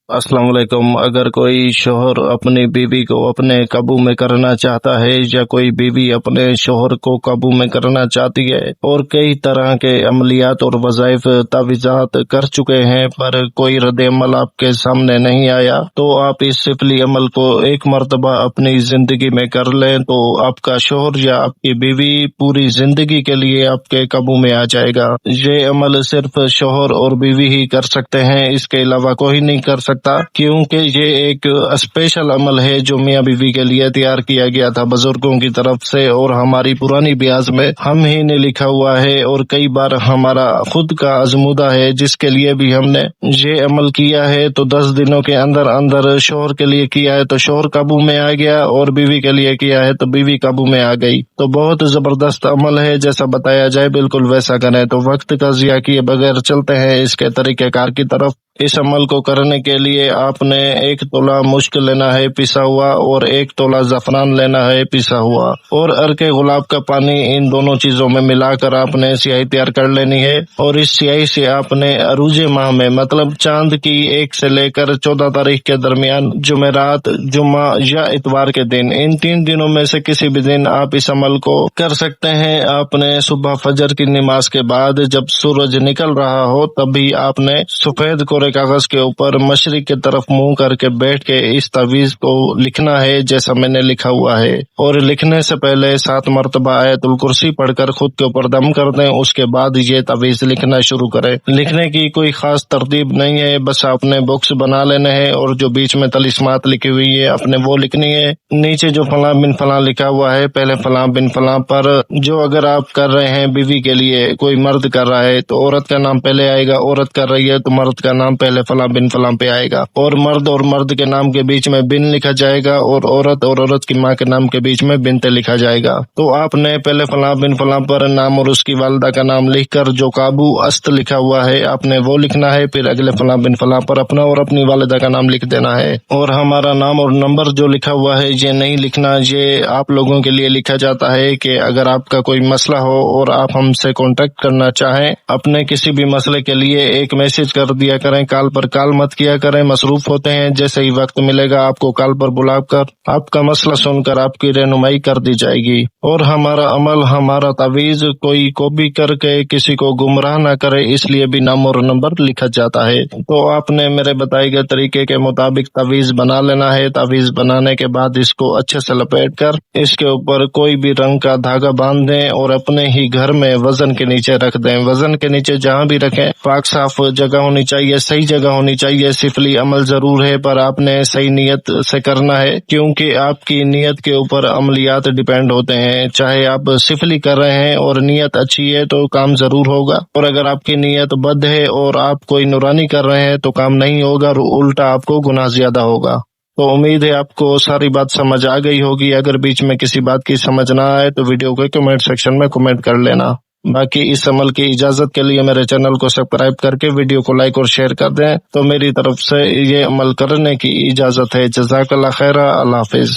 अस्सलाम वालेकुम। अगर कोई शोहर अपनी बीवी को अपने काबू में करना चाहता है या कोई बीवी अपने शोहर को काबू में करना चाहती है और कई तरह के अमलियात और वज़ाइफ तावीज़ात कर चुके हैं पर कोई रद्द-ए-अमल आपके सामने नहीं आया, तो आप इस सिफली अमल को एक मर्तबा अपनी जिंदगी में कर लें तो आपका शोहर या आपकी बीवी पूरी जिंदगी के लिए आपके काबू में आ जाएगा। ये अमल सिर्फ शोहर और बीवी ही कर सकते हैं, इसके अलावा कोई नहीं कर सकता, क्योंकि ये एक स्पेशल अमल है जो मियां बीवी के लिए तैयार किया गया था बुजुर्गों की तरफ से और हमारी पुरानी ब्याज में हम ही ने लिखा हुआ है और कई बार हमारा खुद का आजमूदा है जिसके लिए भी हमने ये अमल किया है। तो 10 दिनों के अंदर अंदर शोहर के लिए किया है तो शोहर काबू में आ गया और बीवी के लिए किया है तो बीवी काबू में आ गई। तो बहुत जबरदस्त अमल है, जैसा बताया जाए बिल्कुल वैसा करें। तो वक्त का ज़िया किए बगैर चलते हैं इसके तरीक़ेकार की तरफ। इस अमल को करने के लिए आपने 1 तोला मुश्क लेना है पिसा हुआ और 1 तोला ज़फ़रान लेना है पिसा हुआ और अर्के गुलाब का पानी, इन दोनों चीजों में मिलाकर आपने स्याही तैयार कर लेनी है। और इस स्याही से आपने अरूजे माह में मतलब चांद की 1 से लेकर 14 तारीख के दरमियान जुमेरात, जुम्मा या इतवार के दिन, इन 3 दिनों में से किसी भी दिन आप इस अमल को कर सकते हैं। आपने सुबह फजर की नमाज के बाद जब सूरज निकल रहा हो तभी आपने सफेद कोरे कागज के ऊपर मशरिक की तरफ मुंह करके बैठ के इस तावीज को लिखना है जैसा मैंने लिखा हुआ है। और लिखने से पहले 7 मरतबा आयतुल कुर्सी पढ़कर खुद के ऊपर दम कर दें, उसके बाद ये तावीज लिखना शुरू करें। लिखने की कोई खास तरतीब नहीं है, बस आपने बॉक्स बना लेना है और जो बीच में तलिस्मात लिखी हुई है आपने वो लिखनी है। नीचे जो फलां बिन फलां लिखा हुआ है पहले फलां बिन फलां पर, जो अगर आप कर रहे हैं बीवी के लिए, कोई मर्द कर रहा है तो औरत का नाम पहले आएगा, औरत कर रही है तो मर्द का नाम पहले फलां बिन फलां पे आएगा और मर्द के नाम के बीच में बिन लिखा जाएगा और औरत की माँ के नाम के बीच में बिनते लिखा जाएगा। तो आपने पहले फलां बिन फलां पर नाम और उसकी वालिदा का नाम लिखकर जो काबू अस्त लिखा हुआ है आपने वो लिखना है। फिर अगले फलां बिन फलां पर अपना और अपनी वालिदा का नाम लिख देना है। और हमारा नाम और नंबर जो लिखा हुआ है ये नहीं लिखना, ये आप लोगों के लिए लिखा जाता है कि अगर आपका कोई मसला हो और आप हमसे कांटेक्ट करना चाहें अपने किसी भी मसले के लिए, एक मैसेज कर दिया करें, कॉल पर कॉल मत किया करें, मसरूफ होते हैं। जैसे ही वक्त मिलेगा आपको कॉल पर बुलाकर आपका मसला सुनकर आपकी रहनुमाई कर दी जाएगी। और हमारा अमल, हमारा तावीज कोई कॉपी करके किसी को गुमराह ना करे, इसलिए भी नाम और नंबर लिखा जाता है। तो आपने मेरे बताए गए तरीके के मुताबिक तावीज बना लेना है। तावीज बनाने के बाद इसको अच्छे से लपेट कर इसके ऊपर कोई भी रंग का धागा बांध दें और अपने ही घर में वजन के नीचे रख दें। वजन के नीचे जहाँ भी रखें पाक साफ जगह होनी चाहिए, सही जगह होनी चाहिए। सिफली अमल जरूर है पर आपने सही नीयत से करना है, क्योंकि आपकी नीयत के ऊपर अमलियात डिपेंड होते हैं। चाहे आप सिफली कर रहे हैं और नीयत अच्छी है तो काम जरूर होगा, और अगर आपकी नीयत बद है और आप कोई नुरानी कर रहे हैं तो काम नहीं होगा और उल्टा आपको गुनाह ज्यादा होगा। तो उम्मीद है आपको सारी बात समझ आ गई होगी। अगर बीच में किसी बात की समझ ना आए तो वीडियो को कमेंट सेक्शन में कमेंट कर लेना। बाकी इस अमल की इजाजत के लिए मेरे चैनल को सब्सक्राइब करके वीडियो को लाइक और शेयर कर दें। तो मेरी तरफ से ये अमल करने की इजाजत है। जज़ाकल्लाह खैरा। अल्लाह हाफिज।